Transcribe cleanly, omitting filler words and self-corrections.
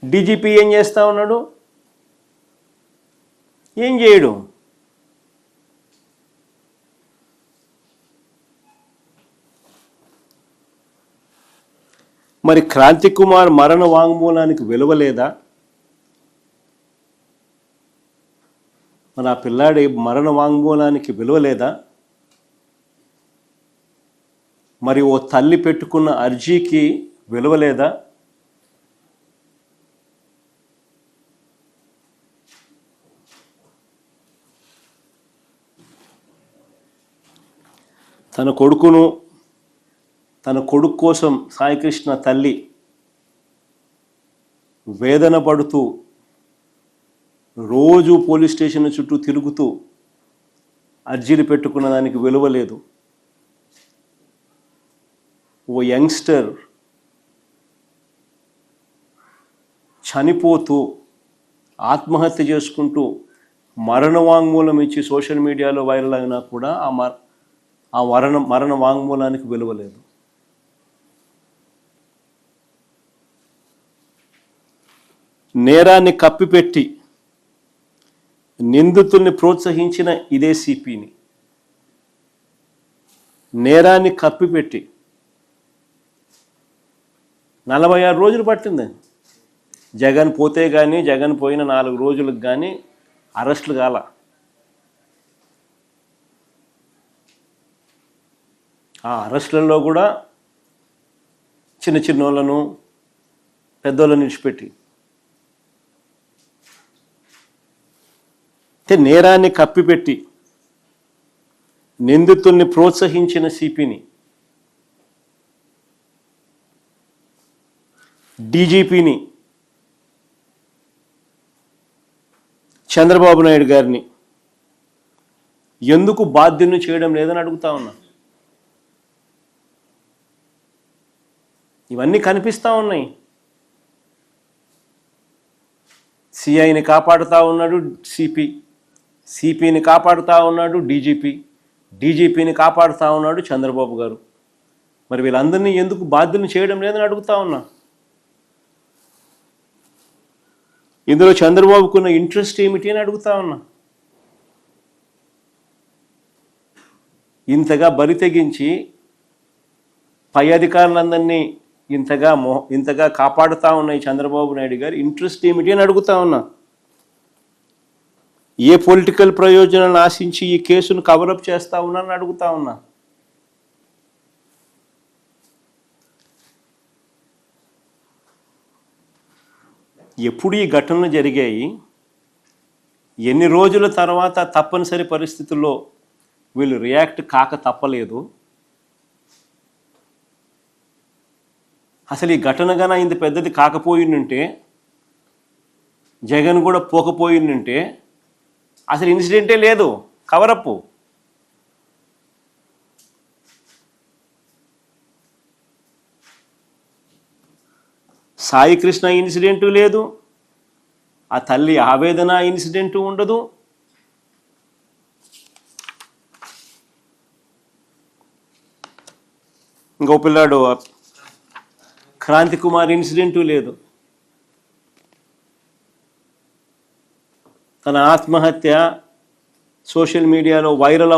DGP ఏం చేస్తూ ఉన్నాడు? ఏం చేయడు. మరి క్రాంతి కుమార్ మరణ వాంగ్మూలానికి విలువ లేదా? మరి ఆ పిల్లాడి మరణ వాంగ్మూలానికి విలువ లేదా? మరి ఓ తల్లి పెట్టుకున్న అర్జీకి విలువ లేదా? తన కొడుకు కోసం సాయికృష్ణ తల్లి వేదన పడుతూ రోజు పోలీస్ స్టేషన్ చుట్టూ తిరుగుతూ అర్జీలు పెట్టుకున్న దానికి విలువ లేదు. ఓ యంగ్స్టర్ చనిపోతూ ఆత్మహత్య చేసుకుంటూ మరణ వాంగ్మూలం ఇచ్చి సోషల్ మీడియాలో వైరల్ అయినా కూడా ఆ మరణ వాంగ్మూలానికి విలువ లేదు. నేరాన్ని కప్పిపెట్టి నిందితుల్ని ప్రోత్సహించిన ఇదే సిపిని, నేరాన్ని కప్పిపెట్టి 46 రోజులు పట్టింది. జగన్ పోతే కానీ, జగన్ పోయిన 4 రోజులకు కానీ అరెస్టులు కాల. ఆ అరెస్టులలో కూడా చిన్నోళ్ళను పెద్దోళ్ళని విడిచిపెట్టి, నేరాన్ని కప్పిపెట్టి నిందితుల్ని ప్రోత్సహించిన సిపిని, డీజీపీని, చంద్రబాబు నాయుడు గారిని ఎందుకు బాధ్యుల్ని చేయడం లేదని అడుగుతా ఉన్నా. ఇవన్నీ కనిపిస్తూ ఉన్నాయి. సిఐని కాపాడుతూ ఉన్నాడు సిపిని కాపాడుతూ ఉన్నాడు డీజీపీని కాపాడుతూ ఉన్నాడు చంద్రబాబు గారు. మరి వీళ్ళందరినీ ఎందుకు బాధ్యుల్ని చేయడం లేదని అడుగుతా ఉన్నా. ఇందులో చంద్రబాబుకున్న ఇంట్రెస్ట్ ఏమిటి అని అడుగుతా ఉన్నా. ఇంతగా బరి తెగించి పై అధికారులందరినీ ఇంతగా కాపాడుతూ ఉన్నాయి చంద్రబాబు నాయుడు గారు ఇంట్రెస్ట్ ఏమిటి అని అడుగుతా ఉన్నా. ఏ పొలిటికల్ ప్రయోజనాలను ఆశించి ఈ కేసును కవరప్ చేస్తూ ఉన్నారని అడుగుతా ఉన్నా. ఎప్పుడు ఈ ఘటనలు జరిగాయి, ఎన్ని రోజుల తర్వాత తప్పనిసరి పరిస్థితుల్లో వీళ్ళు రియాక్ట్ కాక తప్పలేదు? అసలు ఈ ఘటన గాన ఇంత పెద్దది కాకపోయిందంటే, జగన్ కూడా పోకపోయిందంటే అసలు ఇన్సిడెంటే లేదు, కవరప్పు. సాయికృష్ణ ఇన్సిడెంటు లేదు, ఆ తల్లి ఆవేదన ఇన్సిడెంటు ఉండదు. ఇంకో పిల్లాడు క్రాంతి కుమార్ ఇన్సిడెంటు లేదు. తన ఆత్మహత్య సోషల్ మీడియాలో వైరల్ అవుతుంది.